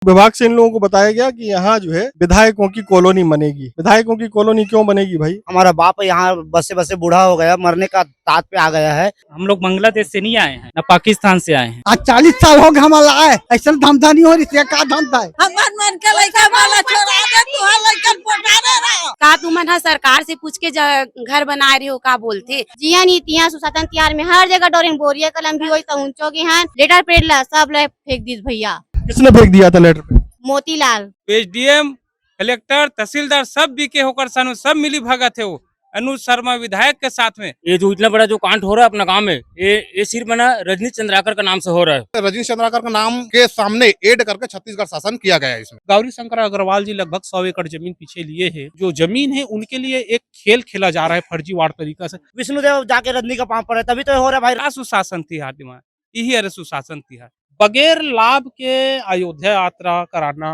विभाग से इन लोगों को बताया गया कि यहाँ जो है विधायकों की कॉलोनी बनेगी। विधायकों की कॉलोनी क्यों बनेगी भाई? हमारा बाप यहाँ बसे बसे बूढ़ा हो गया, मरने का तात पे आ गया है। हम लोग बांग्लादेश से नहीं आए हैं, न पाकिस्तान से आए हैं। आज 40 साल हो गए हमारा आए, ऐसा धंधा नहीं हो रही है। का धंधा है? हमार मन के लइका वाला छोड़ा दे, तू लइकन पोटा रहा। का तू मन सरकार से पूछ के घर बना रही हो का बोलते जिया नीतियाँ सुशासन तिहार में हर जगह डोरिंग बोरिया कलम भी होई तो ऊंचो के हैं लेटर पेड़ ला सब ले फेंक दीस भैया। किसने फेंक दिया था लेटर पे? मोतीलाल एसडीएम कलेक्टर तहसीलदार सब बीके होकर सानू सब मिली भगत है वो अनुज शर्मा विधायक के साथ में। ये जो इतना बड़ा जो कांड हो रहा है अपना गांव में, ये सिर्फ ना रजनीश चंद्राकर का नाम से हो रहा है। रजनीश चंद्राकर का नाम के सामने एड करके छत्तीसगढ़ शासन किया गया है। इसमें गौरी शंकर अग्रवाल जी लगभग 100 एकड़ जमीन पीछे लिए हैं। जो जमीन है उनके लिए एक खेल खेला जा रहा है फर्जीवाड़ तरीका से। विष्णुदेव जाके रजनी का पाँव पड़े तभी तो हो रहा है भाई। सुशासन तिहार दिमाग यही है सुशासन तिहार। बगैर लाभ के अयोध्या यात्रा कराना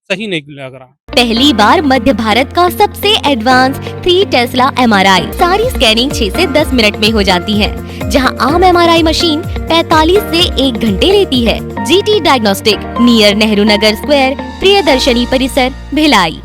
सही नहीं लग रहा। पहली बार मध्य भारत का सबसे एडवांस 3 टेस्ला MRI सारी स्कैनिंग 6 से 10 मिनट में हो जाती है, जहां आम MRI मशीन 45 से 1 घंटे लेती है। GT diagnostic, near Nehru Nagar square, Priyadarshini परिसर, भिलाई।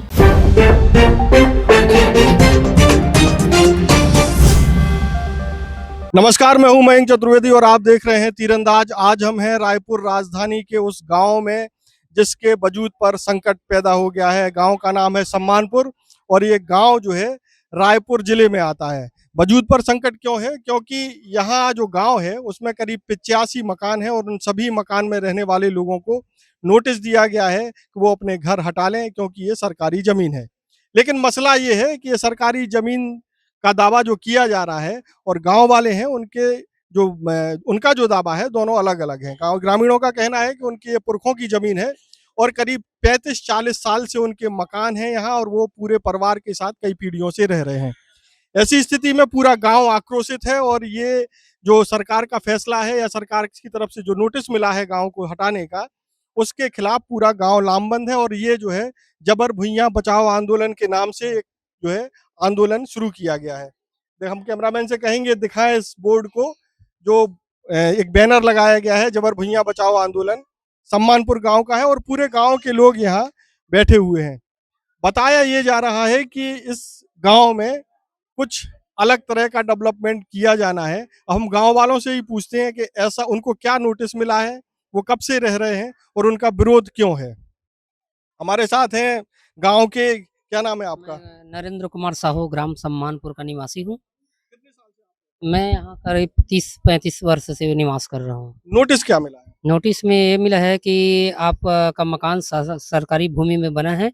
नमस्कार, मैं हूं मयंक चतुर्वेदी और आप देख रहे हैं तीरंदाज। आज हम हैं रायपुर राजधानी के उस गांव में जिसके वजूद पर संकट पैदा हो गया है। गांव का नाम है सम्मानपुर और ये गांव जो है रायपुर जिले में आता है। वजूद पर संकट क्यों है? क्योंकि यहाँ जो गांव है उसमें करीब 85 मकान है और उन सभी मकान में रहने वाले लोगों को नोटिस दिया गया है कि वो अपने घर हटा लें क्योंकि ये सरकारी ज़मीन है। लेकिन मसला ये है कि ये सरकारी ज़मीन का दावा जो किया जा रहा है और गाँव वाले हैं उनका जो दावा है दोनों अलग अलग हैं। गाँव ग्रामीणों का कहना है कि उनकी ये पुरखों की ज़मीन है और करीब 35-40 साल से उनके मकान हैं यहाँ और वो पूरे परिवार के साथ कई पीढ़ियों से रह रहे हैं। ऐसी स्थिति में पूरा गांव आक्रोशित है और ये जो सरकार का फैसला है या सरकार की तरफ से जो नोटिस मिला है गांव को हटाने का, उसके खिलाफ पूरा गांव लामबंद है और ये जो है जबर भुइयां बचाओ आंदोलन के नाम से एक जो है आंदोलन शुरू किया गया है। हम कैमरामैन से कहेंगे दिखाएं इस बोर्ड को, जो एक बैनर लगाया गया है जबर भुइयां बचाओ आंदोलन सम्मानपुर गांव का है और पूरे गांव के लोग यहाँ बैठे हुए हैं। बताया ये जा रहा है कि इस गांव में कुछ अलग तरह का डेवलपमेंट किया जाना है। हम गांव वालों से ही पूछते हैं कि ऐसा उनको क्या नोटिस मिला है, वो कब से रह रहे हैं और उनका विरोध क्यों है। हमारे साथ हैं गांव के, क्या नाम है आपका? नरेंद्र कुमार साहू, ग्राम सम्मानपुर का निवासी हूँ। मैं यहाँ करीब 30-35 वर्ष से निवास कर रहा हूँ। नोटिस क्या मिला है? नोटिस में ये मिला है कि आप का मकान सरकारी भूमि में बना है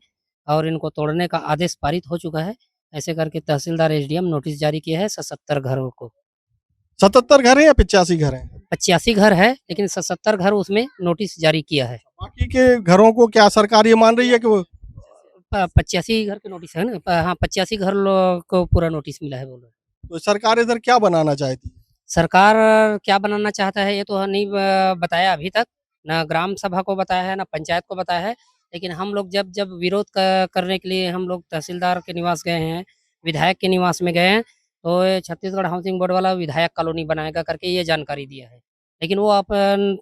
और इनको तोड़ने का आदेश पारित हो चुका है। ऐसे करके तहसीलदार एसडीएम नोटिस जारी किया है 77 घरों को। 77 घर है या 85 घर है? 85 घर है लेकिन 77 घर उसमें नोटिस जारी किया है। बाकी के घरों को क्या सरकार ये मान रही है कि वो 85 घर के नोटिस है ना? हाँ, 85 घर को पूरा नोटिस मिला है बोल रहे। तो सरकार इधर क्या बनाना चाहती है? सरकार क्या बनाना चाहता है ये तो नहीं बताया अभी तक, ना ग्राम सभा को बताया है ना पंचायत को बताया है। लेकिन हम लोग जब विरोध करने के लिए हम लोग तहसीलदार के निवास गए हैं, विधायक के निवास में गए हैं, तो ये छत्तीसगढ़ हाउसिंग बोर्ड वाला विधायक कॉलोनी बनाएगा करके ये जानकारी दिया है। लेकिन वो अपन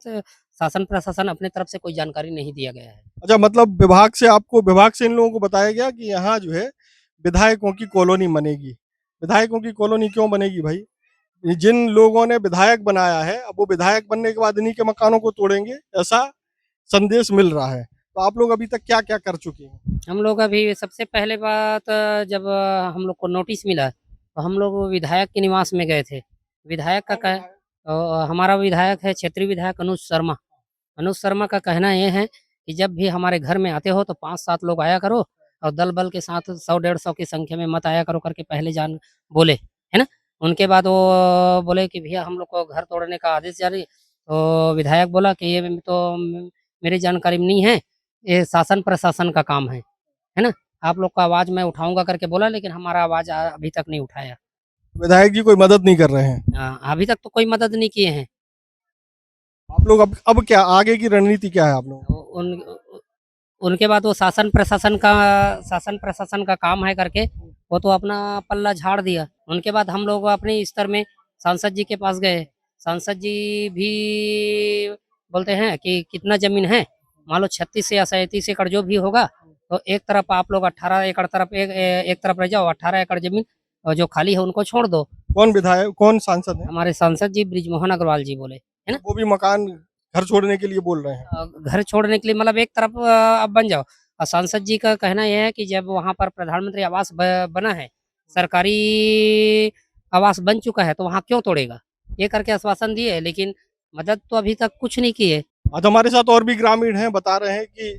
शासन प्रशासन अपने तरफ से कोई जानकारी नहीं दिया गया है। अच्छा, मतलब विभाग से इन लोगों को बताया गया कि यहाँ जो है विधायकों की कॉलोनी बनेगी। विधायकों की कॉलोनी क्यों बनेगी भाई? जिन लोगों ने विधायक बनाया है अब वो विधायक बनने के बाद इन्हीं के मकानों को तोड़ेंगे, ऐसा संदेश मिल रहा है। तो आप लोग अभी तक क्या क्या कर चुके हैं? हम लोग अभी सबसे पहले बात जब हम लोग को नोटिस मिला तो हम लोग विधायक के निवास में गए थे। विधायक का हमारा विधायक है क्षेत्रीय विधायक अनुज शर्मा। अनुज शर्मा का कहना ये है कि जब भी हमारे घर में आते हो तो 5-7 लोग आया करो और दल बल के साथ 100-150 की संख्या में मत आया करो करके पहले बोले, है ना। उनके बाद वो बोले कि भैया हम लोग को घर तोड़ने का आदेश जारी। तो विधायक बोला कि ये तो मेरी जानकारी में नहीं है, ये शासन प्रशासन का काम है ना। आप लोग का आवाज़ मैं उठाऊंगा करके बोला, लेकिन हमारा आवाज़ अभी तक नहीं उठाया। विधायक जी कोई मदद नहीं कर रहे हैं? अभी तक तो कोई मदद नहीं किए हैं। आप लोग अब क्या आगे की रणनीति क्या है आप लोग? उनके बाद वो शासन प्रशासन का काम है करके वो तो अपना पल्ला झाड़ दिया। उनके बाद हम लोग अपने स्तर में सांसद जी के पास गए। सांसद जी भी बोलते हैं कि कितना जमीन है, मान लो 36 से या 37 एकड़ जो भी होगा, तो एक तरफ आप लोग 18 एकड़ तरफ एक तरफ रह जाओ, 18 एकड़ जमीन और जो खाली है उनको छोड़ दो। कौन विधायक, कौन सांसद है? हमारे सांसद जी बृजमोहन अग्रवाल जी बोले वो भी मकान घर छोड़ने के लिए बोल रहे हैं। घर छोड़ने के लिए, मतलब एक तरफ अब बन जाओ। और सांसद जी का कहना यह है कि जब वहाँ पर प्रधानमंत्री आवास बना है, सरकारी आवास बन चुका है, तो वहाँ क्यों तोड़ेगा, ये करके आश्वासन दिए, लेकिन मदद तो अभी तक कुछ नहीं की है। आज हमारे साथ और भी ग्रामीण हैं, बता रहे हैं कि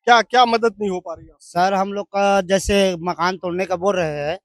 क्या क्या मदद नहीं हो पा रही है। सर हम लोग का जैसे मकान तोड़ने का बोल रहे हैं,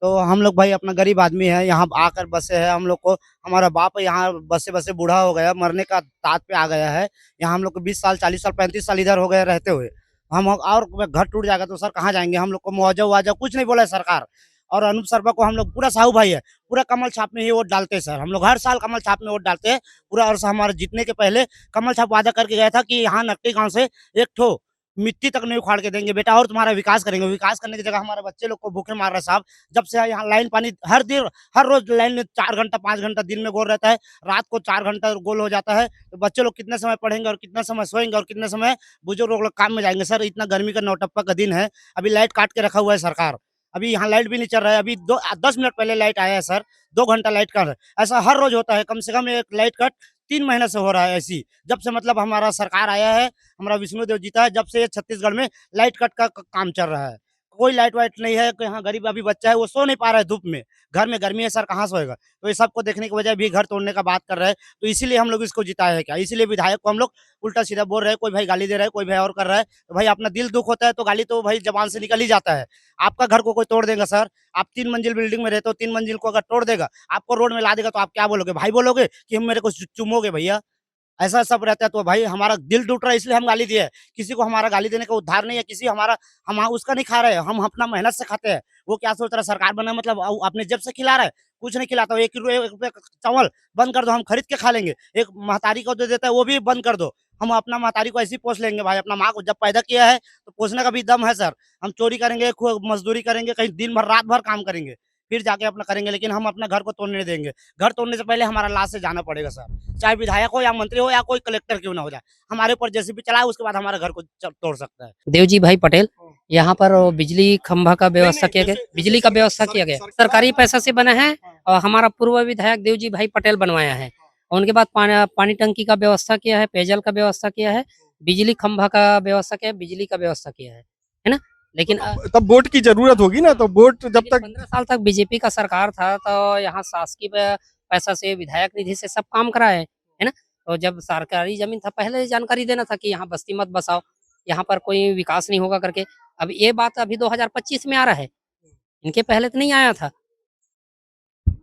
तो हम लोग भाई अपना गरीब आदमी है, यहाँ आकर बसे हैं। हम लोग को हमारा बाप यहाँ बसे बसे बूढ़ा हो गया, मरने का तात पे आ गया है। यहाँ हम लोग को 20 साल 40 साल 35 साल इधर हो गए रहते हुए। हम और घर टूट जाएगा तो सर कहाँ जाएंगे? हम लोग को मुआवजा उआवजा कुछ नहीं बोला है सरकार। और अनूप शर्मा को हम लोग पूरा साहू भाई है, पूरा कमल छाप में ही वोट डालते हैं सर। हम लोग हर साल कमल छाप में वोट डालते हैं पूरा। और हमारे जीतने के पहले कमल छाप वादा करके गया था कि यहाँ नकटी गांव से एक ठो मिट्टी तक नहीं उखाड़ के देंगे बेटा, और तुम्हारा विकास करेंगे। विकास करने की जगह हमारे बच्चे लोग को भूखे मार रहे साहब। जब से यहाँ लाइन पानी हर दिन हर रोज लाइन में 4 घंटा 5 घंटा दिन में गोल रहता है, रात को 4 घंटा गोल हो जाता है। तो बच्चे लोग कितने समय पढ़ेंगे और कितना समय सोएंगे और कितने समय बुजुर्ग लोग काम में जाएंगे? सर इतना गर्मी का नौटप्पा का दिन है, अभी लाइट काट के रखा हुआ है सरकार। अभी यहाँ लाइट भी नहीं चल रहा है। अभी 10 मिनट पहले लाइट आया है सर, 2 घंटा लाइट कट है। ऐसा हर रोज होता है, कम से कम एक लाइट कट 3 महीने से हो रहा है ऐसी। जब से मतलब हमारा सरकार आया है, हमारा विष्णुदेव जीता है, जब से ये छत्तीसगढ़ में लाइट कट का काम चल रहा है। कोई लाइट वाइट नहीं है। यहाँ गरीब अभी बच्चा है, वो सो नहीं पा रहा है धूप में, घर में गर्मी है सर, कहाँ सोएगा? तो ये सबको देखने की वजह भी घर तोड़ने का बात कर रहे हैं। तो इसीलिए हम लोग इसको जिताए हैं क्या? इसीलिए विधायक को हम लोग उल्टा सीधा बोल रहे हैं। कोई भाई गाली दे रहा है, कोई भाई और कर रहा है। तो भाई अपना दिल दुख होता है तो गाली तो भाई जबान से निकल ही जाता है। आपका घर को कोई तोड़ देगा सर? आप 3 मंजिल बिल्डिंग में रहते हो, 3 मंजिल को अगर तोड़ देगा, आपको रोड में ला देगा, तो आप क्या बोलोगे? भाई बोलोगे कि हम मेरे को चुमोगे भैया? ऐसा सब रहता है। तो भाई हमारा दिल टूट रहा है, इसलिए हम गाली दिए हैं। किसी को हमारा गाली देने का उद्धार नहीं है, किसी हमारा हम उसका नहीं खा रहे हैं, हम अपना मेहनत से खाते हैं। वो क्या सोच रहा है सरकार बना मतलब अपने जेब से खिला रहा है? कुछ नहीं खिलाता। 1 रुपये का चावल बंद कर दो, हम खरीद के खा लेंगे। एक महतारी को दे देता है, वो भी बंद कर दो। हम अपना महतारी को ऐसे ही पोस लेंगे भाई। अपना माँ को जब पैदा किया है तो पोसने का भी दम है सर। हम चोरी करेंगे, मजदूरी करेंगे, कहीं दिन भर रात भर काम करेंगे, फिर जाके अपना करेंगे, लेकिन हम अपना घर को तोड़ने नहीं देंगे। घर तोड़ने से पहले हमारा लाश से जाना पड़ेगा सर, चाहे विधायक हो या मंत्री हो या कोई कलेक्टर क्यों ना हो जाए। हमारे ऊपर जेसीबी चलाए, उसके बाद हमारे घर को तोड़ सकता है। देवजी भाई पटेल, यहाँ पर वो बिजली खंभा का व्यवस्था किया गया, बिजली का व्यवस्था किया गया, सरकारी पैसा से बना है। और हमारा पूर्व विधायक देवजी भाई पटेल बनवाया है। उनके बाद पानी टंकी का व्यवस्था किया है, पेयजल का व्यवस्था किया है, बिजली खंभा का व्यवस्था किया है, बिजली का व्यवस्था किया है ना। लेकिन तब वोट की जरूरत होगी ना, तो वोट जब तक 15 साल तक बीजेपी का सरकार था, तो यहाँ शासकीय पैसा से, विधायक निधि से सब काम कराए है ना। तो जब सरकारी जमीन था, पहले जानकारी देना था कि यहाँ बस्ती मत बसाओ, यहाँ पर कोई विकास नहीं होगा करके। अब ये बात अभी 2025 में आ रहा है, इनके पहले तो नहीं आया था।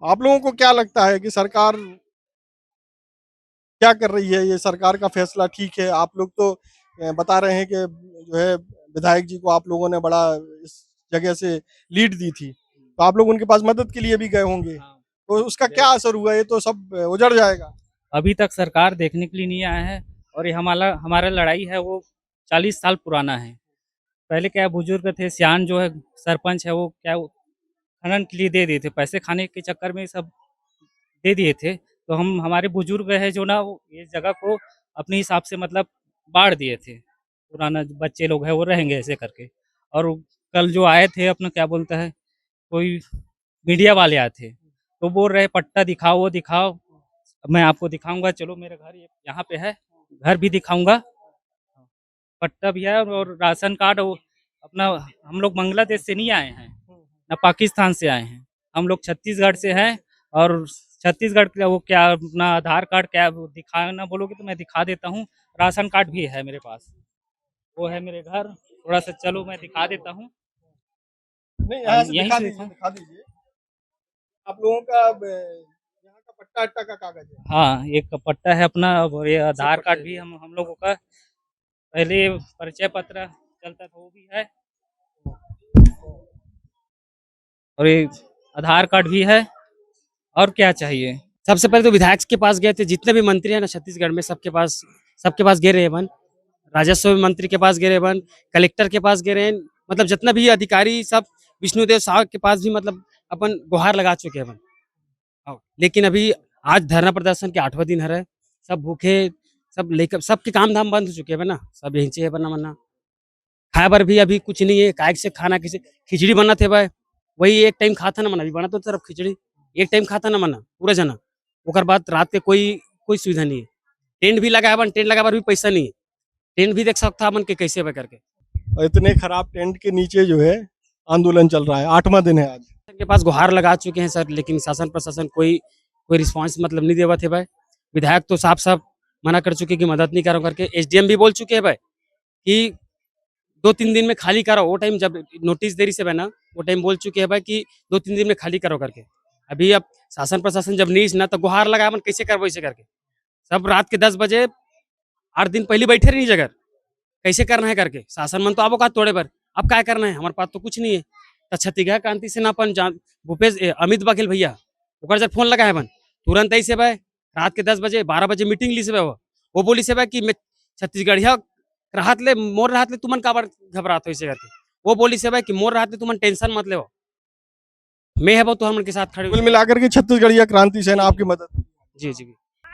आप लोगों को क्या लगता है कि सरकार क्या कर रही है? ये सरकार का फैसला ठीक है? आप लोग तो बता रहे हैं कि जो है विधायक जी को आप लोगों ने बड़ा इस जगह से लीड दी थी, तो आप लोग उनके पास मदद के लिए भी गए होंगे, तो उसका क्या असर हुआ? ये तो सब उजड़ जाएगा। अभी तक सरकार देखने के लिए नहीं आया है। और ये हमारा लड़ाई है वो 40 साल पुराना है। पहले क्या बुजुर्ग थे, सियान जो है सरपंच है, वो क्या खनन के लिए दे दिए थे, पैसे खाने के चक्कर में सब दे दिए थे। तो हमारे बुजुर्ग है जो ना, वो ये जगह को अपने हिसाब से मतलब बांट दिए थे। पुराना बच्चे लोग हैं वो रहेंगे ऐसे करके। और कल जो आए थे अपना क्या बोलता है, कोई मीडिया वाले आए थे, तो बोल रहे पट्टा दिखाओ, वो दिखाओ। मैं आपको दिखाऊंगा, चलो मेरा घर यहाँ पे है, घर भी दिखाऊंगा, पट्टा भी है और राशन कार्ड। अपना हम लोग बांग्लादेश से नहीं आए हैं, ना पाकिस्तान से आए हैं, हम लोग छत्तीसगढ़ से हैं। और छत्तीसगढ़ का वो क्या अपना आधार कार्ड क्या दिखाना बोलोगे तो मैं दिखा देता हूँ। राशन कार्ड भी है मेरे पास, वो है मेरे घर। थोड़ा सा चलो मैं दिखा देता हूँ। नहीं, यहाँ से यहीं दिखा से दीजिए, दिखा दीजिए। आप लोगों का यहाँ का पट्टा अट्टा का कागज है? हाँ, एक पट्टा है अपना, और ये आधार कार्ड भी हम लोगों का। पहले परिचय पत्र चलता था वो भी है, और ये आधार कार्ड भी है। और क्या चाहिए? सबसे पहले तो विधायक के पास गए थे, जितने भी मंत्री हैं ना छत्तीसगढ़ में, सबके पास गए रहे बन। राजस्व मंत्री के पास गए रहे बन, कलेक्टर के पास गए रहे, मतलब जितना भी अधिकारी सब, विष्णुदेव साहब के पास भी मतलब अपन गुहार लगा चुके हैं बन। लेकिन अभी आज धरना प्रदर्शन के 8वां दिन है, सब भूखे सब लेकर सबके काम धाम बंद हो चुके हैं ना, सब यहीं से है बना बना खाए बर भी अभी कुछ नहीं है, काय से खाना किसी खिचड़ी बना थे भाई, वही एक टाइम खाता ना मना, अभी बना तो तरफ खिचड़ी एक टाइम खाता ना मना पूरा जना, ओकर बाद रात के कोई सुविधा नहीं है। टेंट भी लगा है, टेंट लगा भी पैसा नहीं है, टेंट भी देख सकता है के कैसे बा करके। और इतने खराब टेंट के नीचे जो है आंदोलन चल रहा है, 8वां दिन है आज। के पास गुहार लगा चुके हैं सर, लेकिन शासन प्रशासन कोई रिस्पांस मतलब नहीं देवा थे भाई। विधायक तो साफ साफ मना कर चुके कि मदद नहीं करो करके, एसडीएम भी बोल चुके हैं भाई कि 2-3 दिन में खाली करो, वो टाइम जब नोटिस देरी से बना वो टाइम बोल चुके हैं भाई कि 2-3 दिन में खाली करो करके। अभी अब शासन प्रशासन जब नहीं ना तो गुहार लगा मन कैसे करबो ऐसे करके, सब रात के 10 बजे 8 दिन पहले बैठे रही जगह, कैसे करना है करके। शासन मन तो आपो का तोड़े पर, अब क्या करना है, हमारे पास तो कुछ नहीं है। तो छत्तीसगढ़ क्रांति सेना अपन भूपेश अमित बघेल भैया ओकर जब फोन लगा है बन तुरंत ऐसे भाई रात के 10 बजे 12 बजे मीटिंग ली से वो बोली से भाई कि मैं छत्तीसगढ़िया राहत ले मोर राहत ले तुमन काबर घबरात हो ऐसे करके, वो बोली से भाई कि मोर राहत ले तुमन टेंशन मत ले, मैं है वो तो हम के साथ खड़े। कुल मिलाकर के छत्तीसगढ़िया क्रांति सेना आपकी मदद। जी जी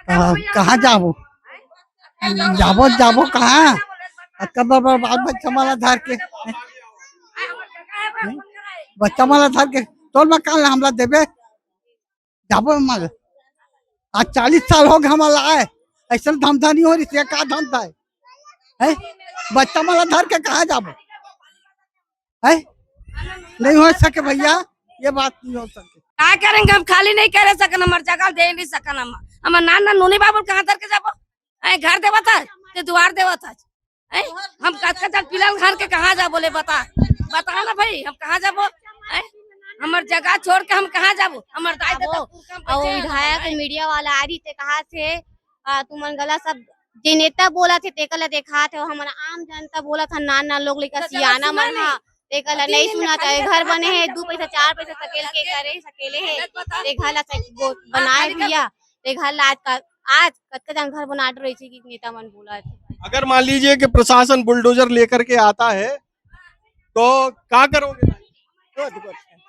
कहाँ जाबो जाबो जाबो कहाँ बाद बच्चा माला धर के बच्चा माला धर के तोल मकान हमला देवे जाबो माल। आज 40 साल हो गए हमारा आए, ऐसा धमधा नहीं हो रही है, का धमधा है बच्चा माला धर के कहाँ जाबो है, नहीं हो सके भैया, ये बात नहीं हो सके। क्या करेंगे, हम खाली नहीं करे सकन, हमारे जगह दे नहीं सकन, हमारे नाना नोनी बाबू कहाँ धर के जाबो, घर देवा था ते द्वार देवा था, हम कच्चा पिलाल घर के कहाँ जा बोले बता ना भाई, हम कहाँ जाबो, हमार जगह छोड़ के हम कहाँ जाबो, हमार दाई दादा और विधायक मीडिया वाला आ रही थे कहा थे तुमन गला सब जे नेता बोला थे तेकला देखा थे, हमारा आम जनता बोला था नाना लोग लेकर सियाना मरना तेकला नहीं सुना था। घर बने हैं 2 पैसा 4 पैसा सकेल के करे सकेले है ते घर ला बनाए भैया, ते घर ला आज कच्चा जन घर बना रही थी कि नेता मन बोला थे। अगर मान लीजिए कि प्रशासन बुलडोजर लेकर के आता है तो क्या करोगे?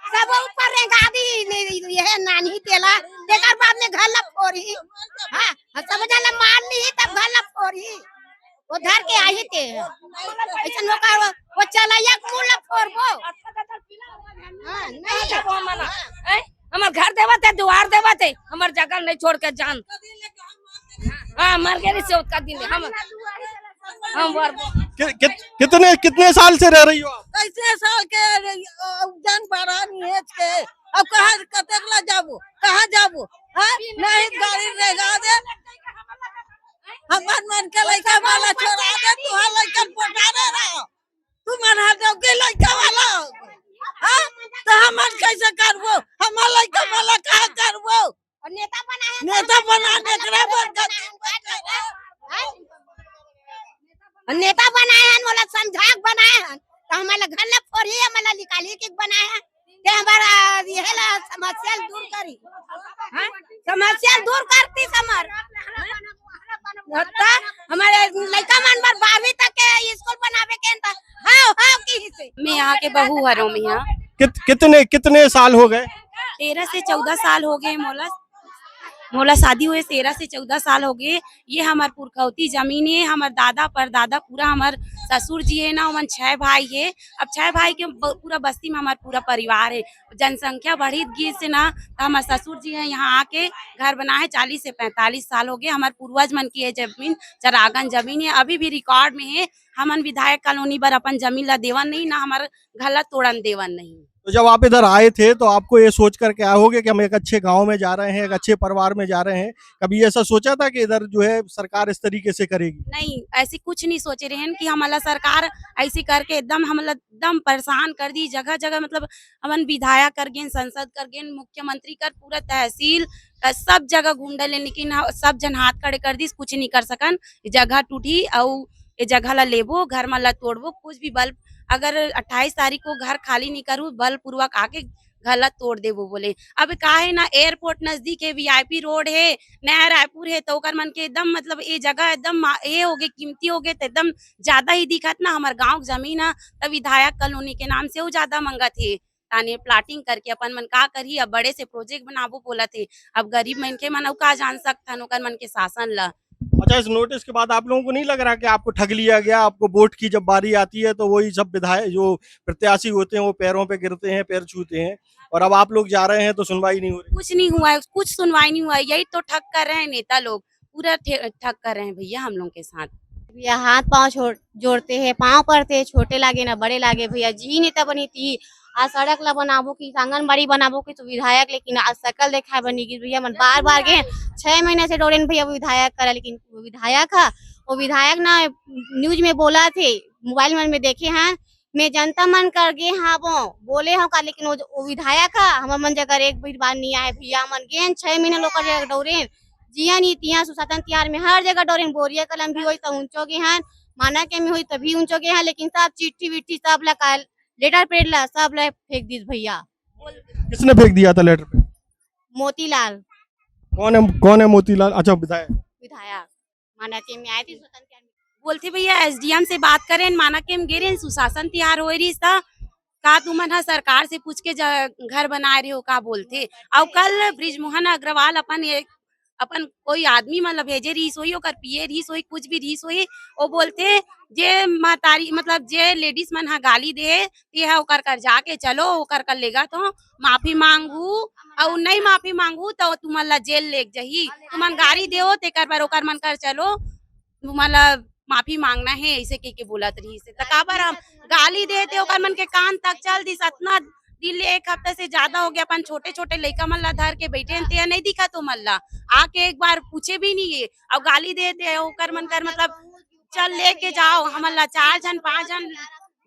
सब ऊपर रेंगा दी ये नानी तेला तेकर बाद में घर ला फोड़ी, हां सब जाला मार ली तब घर ला फोड़ी, वो धर के आई थे ऐसा नो कर वो चला एक मुंह ला फोड़बो, हां नहीं जाबो मना हमर घर देवा थे द्वार देवा थे, हमर जगह नहीं छोड़ के जान, हां मर गए से उसका दिन हम कितने साल से रह रही हो आप? कैसे साल के जन बारानी है के, अब कहाँ कतकला जाबो, कहाँ जाबो, हां नहीं गाड़ी रेगा दे, हमन मन के लइका वाला छोड़ा दे, तू हर लइका पटा दे रहा, तू मन हाथ के लइका वाला, हां तो हमन कैसे करबो, हमर लइका वाला कहाँ करबो, नेता बनाने करे बरकत नेता बनाए हैं, वाला समझाक बनाए हैं, तो हमारा घर ला फोड़ी हमारा निकाली के बनाए हैं, ये हमारा ये ला समस्या दूर करी, हां समस्या दूर करती समर, हमारे लड़का मन बार 12वीं तक के स्कूल बनावे के हां की से मैं यहाँ के बहू हरों में यहाँ कितने साल हो गए? 13 से 14 साल हो गए मोला शादी हुए 13 से 14 साल हो गए। ये हमार पुरखौती जमीन है, हमार दादा परदादा पूरा हमार ससुर जी है ना, उमन 6 भाई है। अब 6 भाई के पूरा बस्ती में हमार पूरा परिवार है। जनसंख्या बढ़ी गई से ना, तो हमार ससुर जी है यहाँ आके घर बनाए 40 से 45 साल हो गए। हमार पूर्वज मन की है जमीन चरागन जमीन है, अभी भी रिकॉर्ड में है। हमन विधायक कॉलोनी पर अपन जमीन ला देवन नहीं ना, हमार घर ला तोड़न देवन नहीं। तो जब आप इधर आए थे तो आपको ये सोच करके आए होगे कि हम एक अच्छे गांव में जा रहे हैं, एक अच्छे परिवार में जा रहे हैं, कभी ऐसा सोचा था कि इधर जो है सरकार इस तरीके से करेगी? नहीं, ऐसी कुछ नहीं सोचे रहे कि हमारा सरकार ऐसी करके एकदम हमला एकदम परेशान कर दी। जगह जगह मतलब हमन विधायक कर गए, संसद कर गए, मुख्यमंत्री कर, पूरा तहसील सब जगह घूम डले, लेकिन सब जन हाथ खड़े कर दी, कुछ नहीं कर सकन। जगह टूटी और ये जगह ला लेबो, घर में ला तोड़बो, कुछ भी बल अगर 28 तारीख को घर खाली नहीं करूँ बलपूर्वक आके घर ला तोड़ देबो बोले। अब का है ना, एयरपोर्ट नजदीक है, वीआईपी रोड है, नया रायपुर है, तो मन के एकदम मतलब ये जगह एकदम ये हो गए, कीमती हो गए, तो एकदम ज्यादा ही दिखत ना। हमारे गाँव जमीन है, तब विधायक कॉलोनी के नाम से वो ज्यादा मंगत है। ताने प्लाटिंग करके अपन मन का करी, अब बड़े से प्रोजेक्ट बनाबो बोला थे। अब गरीब मन के मन का जान सकथन ओकर मन के शासन ला। अच्छा, इस नोटिस के बाद आप लोगों को नहीं लग रहा कि आपको ठग लिया गया? आपको वोट की जब बारी आती है तो वही सब विधायक जो प्रत्याशी होते हैं वो पैरों पे गिरते हैं, पैर छूते हैं, और अब आप लोग जा रहे हैं तो सुनवाई नहीं हो रही। कुछ नहीं हुआ है, कुछ सुनवाई नहीं हुआ है, यही तो ठग कर रहे हैं नेता लोग, पूरा ठग कर रहे हैं भैया हम लोग के साथ। भैया हाथ पाँव जोड़ते हैं, पाँव पड़ते, छोटे लागे ना बड़े लागे भैया, जी नेता बनी थी आज सड़क ला बनाबो की आंगनबाड़ी बनाबो की तो विधायक, लेकिन आज सकल देखा बनी की भैया मन बार बार गए 6 महीने से डोरे भैया विधायक करा, लेकिन वो विधायक है, वो विधायक ना न्यूज में बोला थे, मोबाइल में देखे हैं, मैं जनता मन कर गए हाँ वो बोले हो का, लेकिन वो विधायक है हमार मन जगह एक भी बार नहीं आए भैया, मन गए 6 महीने लोग का डोरे जिया नीतियाँ सुशासन तिहार में हर जगह डोरे, बोरिया कलम भी हुई तो ऊंचो के हैं, माना के में हुई तभी ऊंचो के हैं, लेकिन सब चिट्ठी विट्ठी सब लगा लेटर पेड ला सब ले फेंक दी भैया। किसने फेंक दिया था लेटर पे? मोतीलाल कौन है मोतीलाल? अच्छा, विधायक। विधायक माना के में आए थे सुशासन तिहार में। बोलते भैया एसडीएम से बात करें, माना के हम गिरे सुशासन तिहार हो रही था का तुमन हा सरकार से पूछ के घर बना रहे हो का बोलते, और कल ब्रिजमोहन अग्रवाल अपन कोई आदमी मतलब भेजे रहीस होई, ओकर पिए रहीस होई, कुछ भी रहीस होई, वो बोलते जे महतारी मतलब जे लेडीज मन हा गाली दे ते हा ओकर कर जाके चलो ओकर कर लेगा तो माफी मांगू, और नहीं माफी मांगू तो तुमन ला जेल लेग जही, तुमन गाड़ी देओ तेकर पर ओकर मन कर चलो तुमन ला माफी मांगना है, ऐसे के बोलत रही से तकाबर हम गाली देते ओकर मन के कान तक चल दिस, इतना दिल एक हफ्ते से ज्यादा हो गया, अपन छोटे छोटे लड़का मन ला धर के बैठे हैं, नहीं दिखा तो मल्ला आके एक बार पूछे भी नहीं है, और गाली देते ओकर मन कर मतलब चल लेके जाओ हमन ला 4 जन 5 जन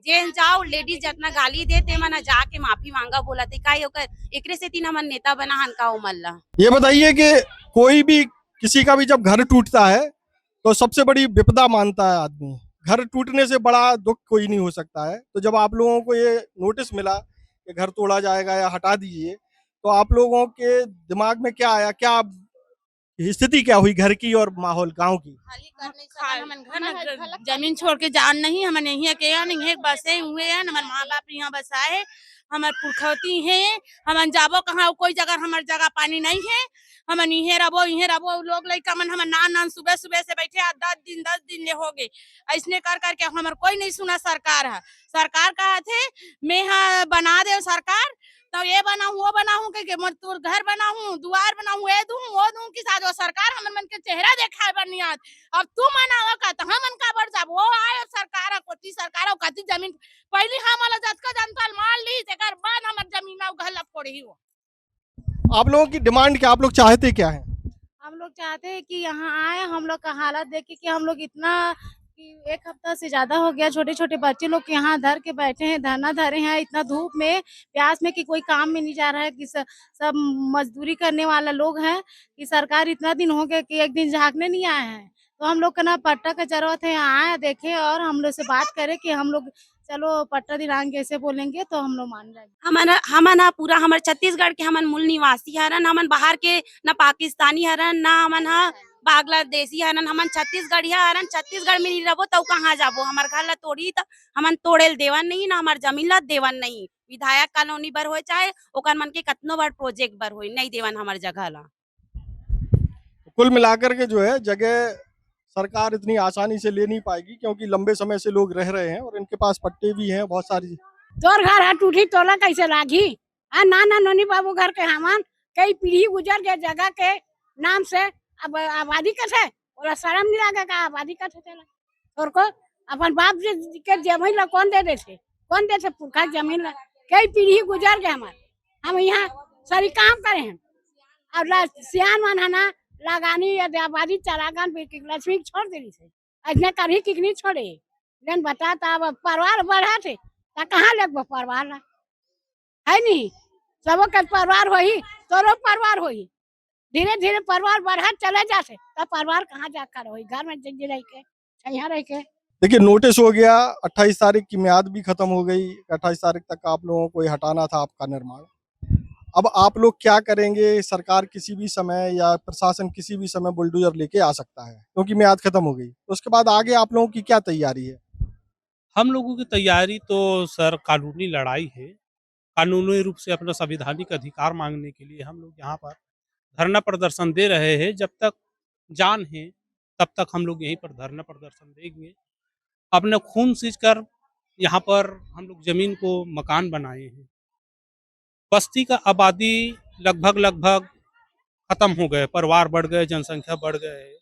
जेल जाओ, लेडीज जितना गाली देते मन जाके माफी मांगा बोला थे का ओकर एकरे से तीन हमन नेता बना हन का मल्ला। ये बताइए कि कोई भी किसी का भी जब घर टूटता है तो सबसे बड़ी विपदा मानता है आदमी, घर टूटने से बड़ा दुख कोई नहीं हो सकता है, तो जब आप लोगों को ये नोटिस मिला कि घर तोड़ा जाएगा या हटा दीजिए, तो आप लोगों के दिमाग में क्या आया? क्या स्थिति क्या हुई घर की और माहौल गांव की? जमीन छोड़ के जान नहीं, हमन यही अकेला नहीं है, बसे हुए हैं, हमारे माँ बाप यहाँ बसाए, हमार पुरखौती है, हमन जाबो कहाँ कोई जगह हमार जगह पानी नहीं है, हमन इहे रबो लोग लइका मन हमन नान सुबह सुबह से बैठे 10 दिन ले हो गए, ऐसने कर करके हमार कोई नहीं सुना। सरकार है, सरकार कहा थे मैं बना दे सरकार तो ये बनाऊं वो बनाऊं के तोर घर बनाऊं दुआर बनाऊं ये दूं वो दूं की साथ सरकार हमन मन के चेहरा देखाए बनिया, अब तू मनावा का तो हमन का बढ़ जाब वो आए सरकार कोती सरकार कति जमीन पहली हमला जतका जनता मार ली तेकर बाद हमर जमीन घर ला फोड़ी हो। आप लोगों की डिमांड क्या? आप लोग चाहते क्या है? हम लोग चाहते हैं कि यहाँ आए, हम लोग का हालत देखे कि हम लोग इतना कि 1 हफ्ता से ज्यादा हो गया, छोटे छोटे बच्चे लोग यहाँ धर के बैठे हैं, धरना धरे हैं इतना धूप में प्यास में कि कोई काम में नहीं जा रहा है, कि सब मजदूरी करने वाला लोग हैं, कि सरकार इतना दिन हो गया कि एक दिन झांकने नहीं आए हैं, तो हम लोग का ना पट्टा का जरूरत है, आए देखे और हम लोग से बात करें कि हम लोग चलो पट्टा दिलाएंगे ऐसे बोलेंगे तो हम लोग मान जाएंगे। हमन पूरा हमारे छत्तीसगढ़ के हमन मूल निवासी हरन, हमन बाहर के ना पाकिस्तानी हरन ना हमन बांग्लादेशी हरन, हमन छत्तीसगढ़िया हरन, छत्तीसगढ़ में नहीं रहो तो कहाँ जाबो, हमार घर ला तोड़ी तो हमन तोड़ेल देवन नहीं ना हमार जमीन ला देवन नहीं, विधायक कॉलोनी बर हो चाहे ओकर मन के कतनो बार प्रोजेक्ट बर हो नहीं देवन हमार जगह ला। कुल मिलाकर के जो है जगह सरकार इतनी आसानी से ले नहीं पाएगी, क्योंकि लंबे समय से लोग रह रहे हैं और इनके पास पट्टे भी हैं बहुत सारी। तोर घर है टूटी तोला कैसे लागी? ना नोनी बाबू घर के हमन कई पीढ़ी गुजर गए जगह के नाम से, अब आबादी कथे ओला शर्म नहीं लगा का आबादी कथे चला तोर को अपन बाप जी के जमीन ला कौन दे देते पुरखा जमीन ला कई पीढ़ी गुजर गए हमार, हम यहाँ सारी काम करे हैं और सियान मन है ना लगानी या आबादी चलागन लक्ष्मी छोड़ देली से ऐसने कभी किकनी छोड़े लेकिन बता अब परिवार बढ़ा थे कहाँ लगभग परिवार ला है नहीं, सबो का परिवार हो ही तोरो परिवार हो ही, धीरे धीरे परिवार बढ़ा चले जाते तब परिवार कहाँ जाकर हो घर में जल्दी रह के यहाँ रह के। देखिए नोटिस हो गया, 28 तारीख की म्याद भी खत्म हो गई, 28 तारीख तक आप लोगों को हटाना था आपका निर्माण। अब आप लोग क्या करेंगे? सरकार किसी भी समय या प्रशासन किसी भी समय बुलडोजर लेके आ सकता है क्योंकि म्याद खत्म हो गई, तो उसके बाद आगे आप लोगों की क्या तैयारी है? हम लोगों की तैयारी तो सर कानूनी लड़ाई है, कानूनी रूप से अपना संवैधानिक अधिकार मांगने के लिए हम लोग यहाँ पर धरना प्रदर्शन दे रहे हैं। जब तक जान है तब तक हम लोग यहीं पर धरना प्रदर्शन देंगे। अपने खून सींच कर यहाँ पर हम लोग जमीन को मकान बनाए हैं। बस्ती का आबादी लगभग खत्म हो गए, परिवार बढ़ गए, जनसंख्या बढ़ गए।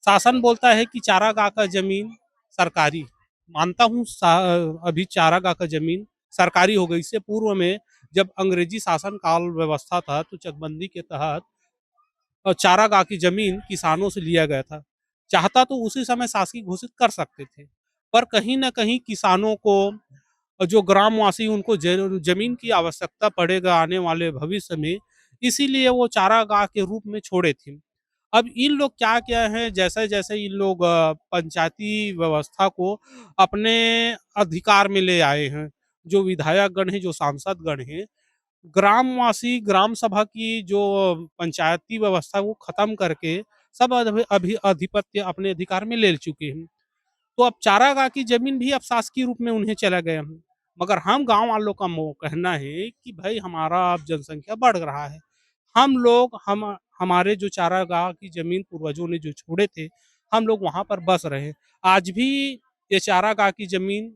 शासन बोलता है कि चारागाह का जमीन सरकारी, मानता हूँ अभी चारागाह का जमीन सरकारी हो गई। इससे पूर्व में जब अंग्रेजी शासन काल व्यवस्था था तो चकबंदी के तहत चारागाह की जमीन किसानों से लिया गया था। चाहता तो उसी समय शासकीय घोषित कर सकते थे, पर कहीं ना कहीं किसानों को, जो ग्रामवासी, उनको जमीन की आवश्यकता पड़ेगा आने वाले भविष्य में, इसीलिए वो चारागाह के रूप में छोड़े थे। अब इन लोग क्या क्या है, जैसे जैसे इन लोग पंचायती व्यवस्था को अपने अधिकार में ले आए हैं, जो विधायक गण हैं, जो सांसद गण हैं, ग्रामवासी ग्राम सभा की जो पंचायती व्यवस्था वो खत्म करके सब अभी अधिपत्य अपने अधिकार में ले चुके हैं। तो अब चारागाह की जमीन भी अब शासकीय रूप में उन्हें चला गया है। मगर हम गांव वालों का कहना है कि भाई हमारा अब जनसंख्या बढ़ रहा है, हम हमारे जो चारागाह की जमीन पूर्वजों ने जो छोड़े थे, हम लोग वहां पर बस रहे। आज भी ये चारागाह की जमीन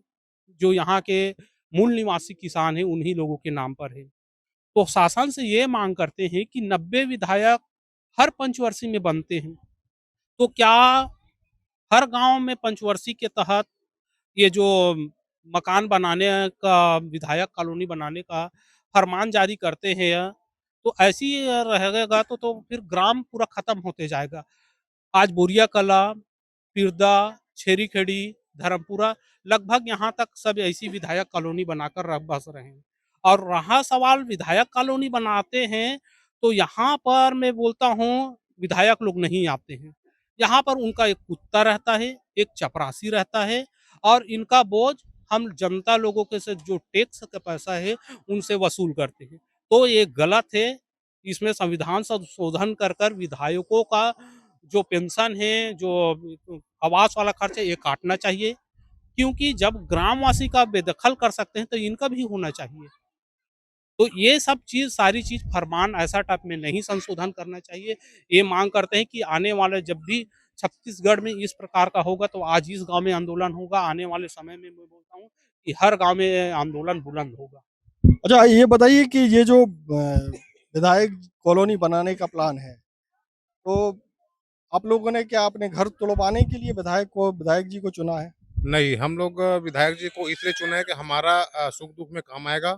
जो यहाँ के मूल निवासी किसान हैं उन्हीं लोगों के नाम पर है। तो शासन से ये मांग करते हैं कि 90 विधायक हर पंचवर्षीय में बनते हैं, तो क्या हर गांव में पंचवर्षीय के तहत ये जो मकान बनाने का, विधायक कॉलोनी बनाने का फरमान जारी करते हैं, तो ऐसी रहेगा तो फिर ग्राम पूरा खत्म होते जाएगा। आज बोरिया कला, पिरदा, छेरी खेड़ी, धर्मपुरा, लगभग यहाँ तक सब ऐसी विधायक कॉलोनी बनाकर बस रहे हैं। और रहा सवाल विधायक कॉलोनी बनाते हैं, तो यहाँ पर मैं बोलता हूँ विधायक लोग नहीं आते हैं। यहाँ पर उनका एक कुत्ता रहता है, एक चपरासी रहता है, और इनका बोझ हम जनता लोगों के से जो टैक्स का पैसा है उनसे वसूल करते हैं। तो ये गलत है। इसमें संविधान संशोधन कर कर विधायकों का जो पेंशन है, जो आवास वाला खर्च है, ये काटना चाहिए, क्योंकि जब ग्रामवासी का बेदखल कर सकते हैं तो इनका भी होना चाहिए। तो ये सब चीज, सारी चीज फरमान ऐसा टाइप में नहीं संशोधन करना चाहिए। ये मांग करते हैं कि आने वाले जब भी छत्तीसगढ़ में इस प्रकार का होगा तो आज इस गांव में आंदोलन होगा, आने वाले समय में मैं बोलता हूँ कि हर गांव में आंदोलन बुलंद होगा। अच्छा, ये बताइए कि ये जो विधायक कॉलोनी बनाने का प्लान है, तो आप लोगों ने क्या अपने घर तुड़वाने के लिए विधायक जी को चुना है? नहीं, हम लोग विधायक जी को इसलिए चुने हैं कि हमारा सुख दुख में काम आएगा,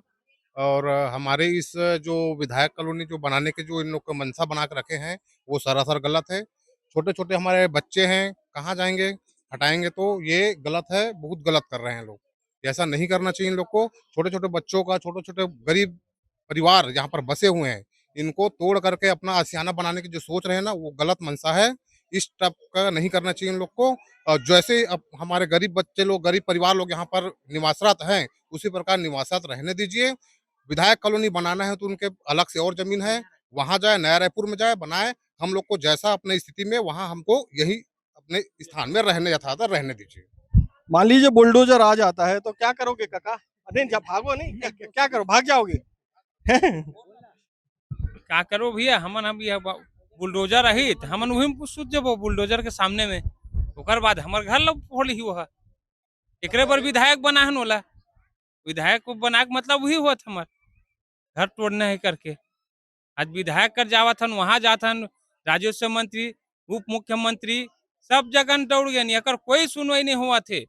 और हमारे इस जो विधायक कॉलोनी जो बनाने के जो इन लोग का मंशा बना के रखे हैं वो सरासर गलत है। छोटे-छोटे हमारे बच्चे हैं, कहाँ जाएँगे? हटाएँगे तो ये गलत है, बहुत गलत कर रहे हैं लोग। ऐसा नहीं करना चाहिए इन लोग को। छोटे-छोटे बच्चों का, छोटे-छोटे गरीब परिवार यहाँ पर बसे हुए हैं, इनको तोड़ करके अपना आशियाना बनाने की जो सोच रहे हैं ना, वो गलत मंशा है। इस टाइप का नहीं करना चाहिए इन लोग को। और जैसे अब हमारे गरीब बच्चे लोग, गरीब परिवार लोग यहाँ पर निवासरत हैं, उसी प्रकार निवासरत रहने दीजिए। विधायक कॉलोनी बनाना है तो उनके अलग से और जमीन है, वहाँ जाए, नया रायपुर में जाए, बनाए। हम लोग को जैसा अपने स्थिति में, वहाँ हमको यही अपने स्थान में रहने यथार्थ रहने दीजिए। मान लीजिए बुलडोजर आ जाता है तो क्या करोगे काका? नहीं, जब भागो नहीं, क्या करो, भाग जाओगे? क्या करो भैया, हमन हम ये बुलडोजर रही तो हमन वही में सुत जबो बुलडोजर के सामने में, ओकर बाद हमर घर लोग फोड़ ही वो है। एकरे पर विधायक बना हन ओला, विधायक को बना के मतलब वही हुआ हमार घर तोड़ना है करके। आज विधायक कर जावत हन, वहां जात हन, राजस्व मंत्री, उप मुख्यमंत्री सब जगह दौड़ गए, एकर कोई सुनवाई नहीं हुआ थे।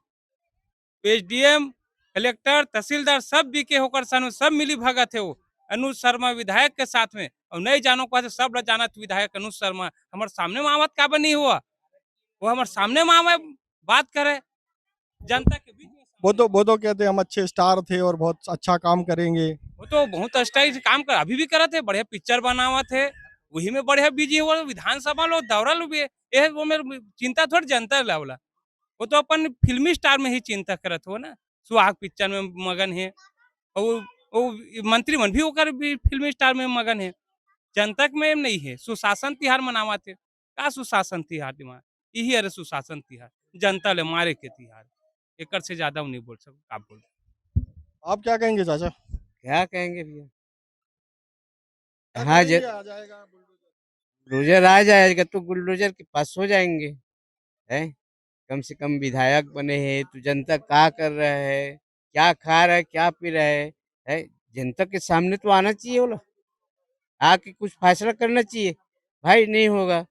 एसडीएम, कलेक्टर, तहसीलदार सब बीके होकर सन, सब मिली भगत है वो अनुज शर्मा विधायक के साथ में। और नहीं जानो को सब जानत विधायक अनुज शर्मा हमारे सामने में आवत का नहीं हुआ, वो हमारे सामने में आवे बात करे जनता के बीच में। वो तो कहते हैं हम अच्छे स्टार थे और बहुत अच्छा काम करेंगे। वो तो बहुत स्टाइल काम कर अभी भी करते, बढ़िया पिक्चर बनावा थे, वही में बढ़िया बिजी हुआ। विधानसभा लो दौरा लो भी ये वो मेरे चिंता थोड़ी जनता लावला, वो तो अपन फिल्मी स्टार में ही चिंता करत हो ना, सुहाग पिक्चर में मगन है, और वो मंत्री मन भी होकर भी फिल्मी स्टार में मगन है। जनता में नहीं है। सुशासन तिहार मनावा थे, का सुशासन तिहार दिमाग यही अरे सुशासन तिहार जनता ले मारे के तिहार, एक से ज्यादा नहीं बोल सकते। आप बोल आप क्या कहेंगे चाचा? क्या कहेंगे भैया, क्या हाँ करेंगे, आ जाएगा बुलडोजर? बुलडोजर आ जाएगा तो बुलडोजर के पास हो जाएंगे। है। कम से कम विधायक बने हैं तो जनता क्या कर रहा है, क्या खा रहा है, क्या पी रहा है? जनता के सामने तो आना चाहिए वो लोग, आके कुछ फैसला करना चाहिए। भाई नहीं होगा,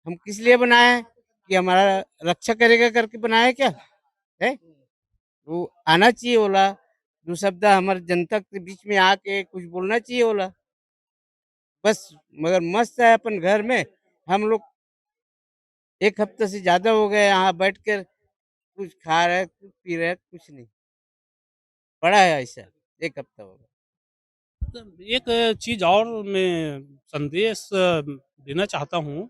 हम किस लिए बनाए हैं कि हमारा रक्षा करेगा करके बनाया है क्या है? वो आना चाहिए बोला, दो शब्द हमारे जनता के बीच में आके कुछ बोलना चाहिए बोला। बस मगर मस्त है अपन घर में, हम लोग 1 हफ्ते से ज़्यादा हो गए यहाँ बैठ कर, कुछ खा रहे, कुछ पी रहे, कुछ नहीं। पड़ा है ऐसा, 1 हफ्ता हो गया। एक चीज़ और मैं संदेश देना चाहता हूँ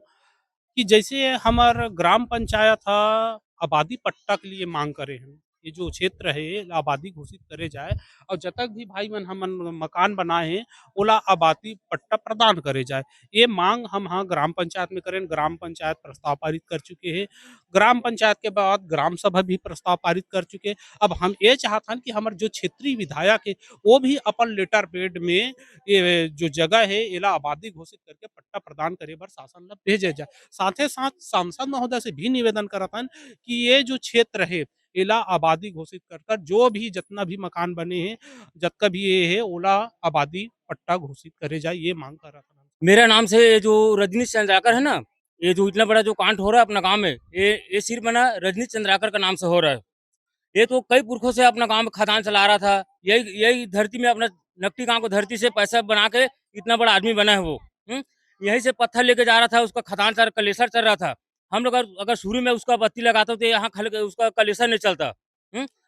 कि जैसे हमारा ग्राम पंचायत आबादी पट्टा के लिए मांग करे हैं, ये जो क्षेत्र है आबादी घोषित करे जाए और जब तक भी भाई मन हमन मकान बनाए हैं ओला आबादी पट्टा प्रदान करे जाए, ये मांग हम हाँ ग्राम पंचायत में करें। ग्राम पंचायत प्रस्ताव पारित कर चुके हैं, ग्राम पंचायत के बाद ग्राम सभा भी प्रस्ताव पारित कर चुके हैं। अब हम ये चाहते हैं कि हमारे जो क्षेत्रीय विधायक है वो भी अपन लेटर पेड में ये जो जगह है एला आबादी घोषित करके पट्टा प्रदान करे बर शासन ला भेजे जाए। साथ ही साथ सांसद महोदय से भी निवेदन करत हन कि ये जो क्षेत्र है एला आबादी घोषित कर कर जो भी जितना भी मकान बने हैं जतका भी ये है ओला आबादी पट्टा घोषित करे जाए, ये मांग करत हन। मेरा नाम से ये जो रजनीश चंद्राकर है ना, ये जो इतना बड़ा जो कांड हो रहा है अपना गांव में, ये सिर्फ है ना रजनीश चंद्राकर का नाम से हो रहा है। ये तो कई पुरखों से अपना गांव में खदान चला रहा था, यही यही धरती में अपना नकटी गांव को धरती से पैसा बना के इतना बड़ा आदमी बना है वो। यहीं से पत्थर लेके जा रहा था, उसका खदान चल कलेसर चल रहा था। हम लोग अगर शुरू में उसका बत्ती लगाते तो यहाँ उसका कलेसर नहीं चलता।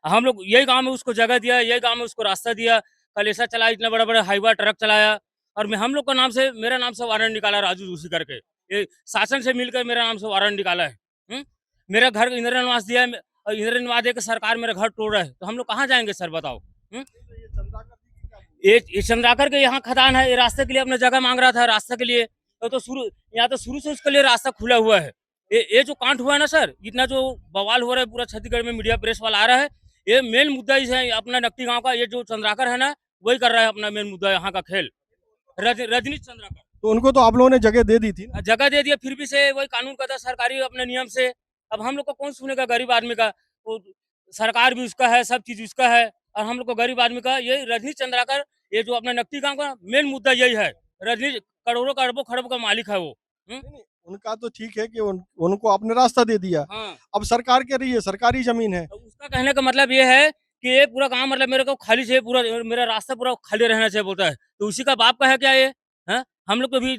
हम लोग यही गांव में उसको जगह दिया, यही गांव में उसको रास्ता दिया, कलेसर चलाया, इतना बड़ा बड़ा हाईवा ट्रक चलाया और मैं हम लोग का नाम से मेरा नाम से वारंट निकाला राजू जोशी करके। ये शासन से मिलकर मेरा नाम से वारंट निकाला है। मेरा घर इंदिरा निवास दिया है और इंदिरा निवास दे के सरकार मेरा घर तोड़ रहा है, तो हम लोग कहाँ जाएंगे सर बताओ? ये चंद्राकर के यहाँ खदान है, ये रास्ते के लिए अपना जगह मांग रहा था रास्ते के लिए, तो शुरू से उसके लिए रास्ता खुला हुआ है। ये जो कांड हुआ है ना सर, इतना जो बवाल हो रहा है पूरा छत्तीसगढ़ में, मीडिया प्रेस वाला आ रहा है, ये मेन मुद्दा इस है अपना नकटी गांव का। ये जो चंद्राकर है ना वही कर रहा है अपना मेन मुद्दा यहाँ का खेल, रजनीश चंद्राकर। तो उनको तो आप लोगों ने जगह दे दी थी ना? जगह दे दिया, फिर भी से वही कानून का था सरकारी अपने नियम से। अब हम लोग को कौन सुनेगा गरीब आदमी का? वो सरकार भी उसका है, सब चीज उसका है और हम लोग को गरीब आदमी का। ये रजनीश चंद्राकर, ये जो अपना नकटी गांव का मेन मुद्दा यही है। रजनीश करोड़ों अरबों खरबों का मालिक है वो। नहीं, उनका तो ठीक है कि उनको आपने रास्ता दे दिया। हाँ। अब सरकार कह रही है सरकारी जमीन है। तो उसका कहने का मतलब ये है कि ये पूरा गांव मतलब मेरे को खाली चाहिए, पूरा मेरा रास्ता पूरा खाली रहना चाहिए बोलता है। तो उसी का बाप का है क्या ये? है हम लोग को भी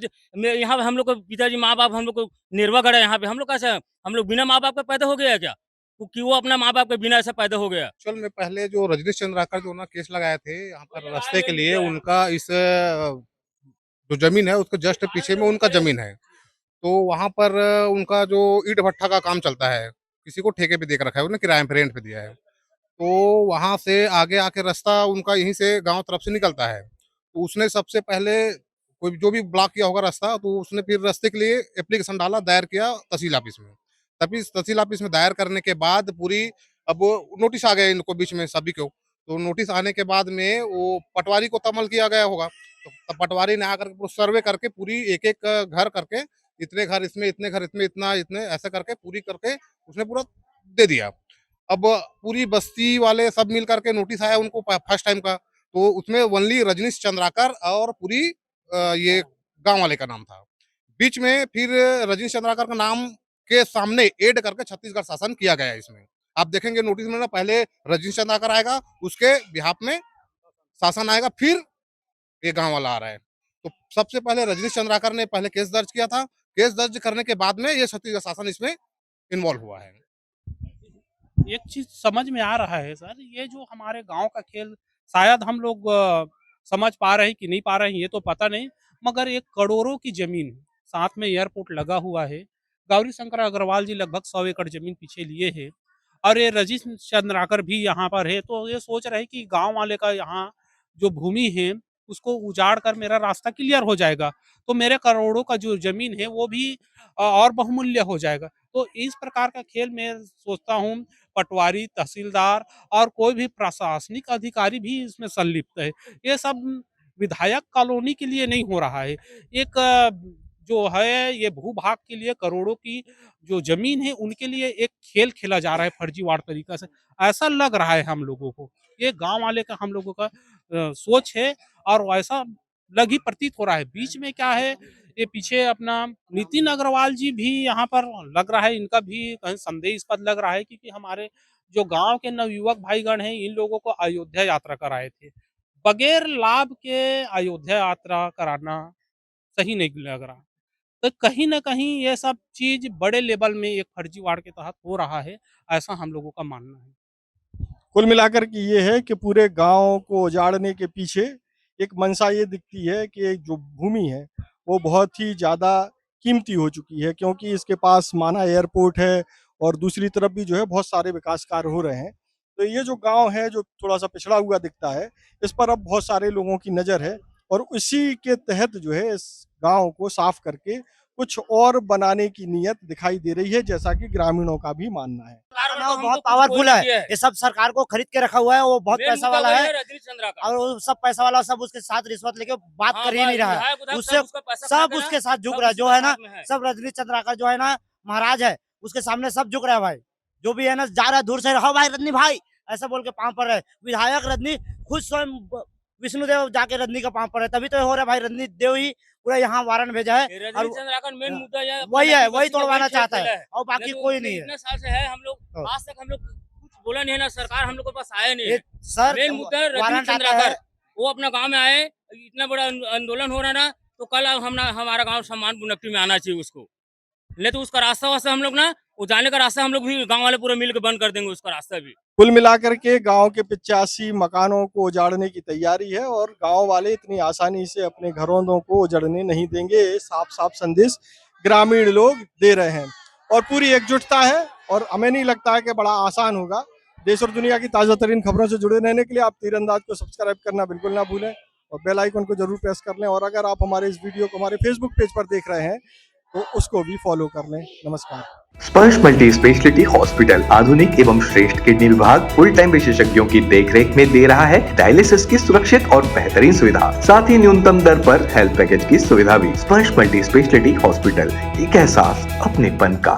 यहाँ हम लोग को पिताजी माँ बाप हम लोग को निर्वाह करा यहाँ पे। हम लोग कैसे, हम लोग बिना माँ बाप के पैदा हो गया है क्या? कि वो अपना माँ बाप के बिना ऐसा पैदा हो गया? एक्चुअल में पहले जो रजनीश चंद्राकर जो ना केस लगाए थे यहाँ पर रास्ते के लिए, उनका इस जो जमीन है उसके जस्ट पीछे में उनका जमीन है। तो वहाँ पर उनका जो ईंट भट्ठा का काम चलता है, किसी को ठेके पे देख रखा है, उन्हें किराए पे रेंट पे दिया है। तो वहाँ से आगे आके रास्ता उनका यहीं से गांव तरफ से निकलता है। तो उसने सबसे पहले कोई जो भी ब्लॉक किया होगा रास्ता, तो उसने फिर रास्ते के लिए एप्लीकेशन डाला, दायर किया तहसील ऑफिस में। तभी तहसील ऑफिस में दायर करने के बाद पूरी अब नोटिस आ गया इनको बीच में सभी को। तो नोटिस आने के बाद में वो पटवारी को तमल किया गया होगा, तो पटवारी ने आकर पूरा सर्वे करके पूरी एक एक घर करके, इतने घर इसमें, इतने घर इसमें, इतना इतने ऐसा करके पूरी करके उसने पूरा दे दिया। अब पूरी बस्ती वाले सब मिल करके नोटिस आया उनको फर्स्ट टाइम का, तो उसमें ओनली रजनीश चंद्राकर और पूरी ये गांव वाले का नाम था। बीच में फिर रजनीश चंद्राकर का नाम के सामने ऐड करके छत्तीसगढ़ शासन किया गया है इसमें। आप देखेंगे नोटिस में ना, पहले रजनीश चंद्राकर आएगा, उसके बिहाफ में शासन आएगा, फिर ये गांव वाला आ रहा है। तो सबसे पहले रजनीश चंद्राकर ने पहले केस दर्ज किया था, केस दर्ज करने के बाद में ये छत्तीसगढ़ शासन इसमें इन्वॉल्व हुआ है। एक चीज समझ में आ रहा है सर, ये जो हमारे गांव का खेल शायद हम लोग समझ पा रहे हैं कि नहीं पा रहे हैं ये तो पता नहीं, मगर एक करोड़ों की जमीन है, साथ में एयरपोर्ट लगा हुआ है। गौरी शंकर अग्रवाल जी लगभग 100 एकड़ जमीन पीछे लिए है और ये रजनीश चंद्राकर भी यहाँ पर है। तो ये सोच रहे हैं कि गांव वाले का यहाँ जो भूमि है उसको उजाड़ कर मेरा रास्ता क्लियर हो जाएगा, तो मेरे करोड़ों का जो जमीन है वो भी और बहुमूल्य हो जाएगा। तो इस प्रकार का खेल मैं सोचता हूँ पटवारी, तहसीलदार और कोई भी प्रशासनिक अधिकारी भी इसमें संलिप्त है। ये सब विधायक कॉलोनी के लिए नहीं हो रहा है। एक जो है ये भूभाग के लिए करोड़ों की जो जमीन है उनके लिए एक खेल खेला जा रहा है फर्जीवाड़ तरीका से, ऐसा लग रहा है हम लोगों को। ये गांव वाले का हम लोगों का सोच है और ऐसा लग ही प्रतीत हो रहा है। बीच में क्या है, ये पीछे अपना नितिन अग्रवाल जी भी यहाँ पर लग रहा है, इनका भी कहीं संदेहास्पद लग रहा है, क्योंकि हमारे जो गांव के नवयुवक भाईगण हैं इन लोगों को अयोध्या यात्रा कराए थे। बगैर लाभ के अयोध्या यात्रा कराना सही नहीं लग रहा। तो कहीं न कहीं ये सब चीज़ बड़े लेवल में एक फर्जीवाड़ के तहत हो रहा है, ऐसा हम लोगों का मानना है। कुल मिलाकर के ये है कि पूरे गांव को उजाड़ने के पीछे एक मंशा ये दिखती है कि जो भूमि है वो बहुत ही ज़्यादा कीमती हो चुकी है, क्योंकि इसके पास माना एयरपोर्ट है और दूसरी तरफ भी जो है बहुत सारे विकास कार्य हो रहे हैं। तो ये जो गांव है जो थोड़ा सा पिछड़ा हुआ दिखता है, इस पर अब बहुत सारे लोगों की नज़र है और उसी के तहत जो है इस गांव को साफ करके कुछ और बनाने की नीयत दिखाई दे रही है, जैसा कि ग्रामीणों का भी मानना है। वो बहुत पावरफुल है, ये सब सरकार को खरीद के रखा हुआ है, वो बहुत पैसा वाला है और वो सब पैसा वाला सब उसके साथ रिश्वत लेके बात कर ही नहीं रहा है, उससे सब उसके साथ झुक रहा है। जो है ना सब रजनी चंद्राकर जो है ना महाराज है, उसके सामने सब झुक रहा है भाई। जो भी है ना जा रहा है दूर से, हाँ भाई रजनी भाई ऐसा बोल के पाँव पर है। विधायक रजनी खुद स्वयं विष्णुदेव जाके रजनी का पाँव पर है, तभी तो हो रहा है भाई। रजनी देव ही पूरा यहाँ वारन भेजा है और मेन मुद्दा वही है, वही तोड़वाना चाहता है और बाकी कोई नहीं है। इतने साल से है, हम लोग आज तक हम लोग कुछ बोला नहीं है ना, सरकार हम लोग के पास आया नहीं है। सर मेन मुद्दा है रजनी वारंट आता चंद्राकर, है। वो अपना गांव में आए, इतना बड़ा आंदोलन हो रहा है ना, तो कल हमारा गांव सम्मान बुनकटी में आना चाहिए उसको। ले तो उसका रास्ता वास्ता हम लोग ना, वो जाने का रास्ता हम लोग भी गांव वाले पूरे मिलकर बंद कर देंगे उसका रास्ता भी। कुल मिलाकर के गांव के 85 मकानों को उजाड़ने की तैयारी है और गांव वाले इतनी आसानी से अपने घरों को उजाड़ने नहीं देंगे, साफ साफ संदेश ग्रामीण लोग दे रहे हैं और पूरी एकजुटता है। और हमें नहीं लगता है कि बड़ा आसान होगा। देश और दुनिया की ताज़ा तरीन खबरों से जुड़े रहने के लिए आप तीरंदाज को सब्सक्राइब करना बिल्कुल ना भूलें और बेल आइकन को जरूर प्रेस कर लें। और अगर आप हमारे इस वीडियो को हमारे फेसबुक पेज पर देख रहे हैं तो उसको भी फॉलो कर लें। नमस्कार। स्पर्श मल्टी स्पेशलिटी हॉस्पिटल आधुनिक एवं श्रेष्ठ किडनी विभाग फुल टाइम विशेषज्ञों की देखरेख में दे रहा है डायलिसिस की सुरक्षित और बेहतरीन सुविधा, साथ ही न्यूनतम दर पर हेल्थ पैकेज की सुविधा भी। स्पर्श मल्टी स्पेशलिटी हॉस्पिटल, एक एहसास अपनेपन का।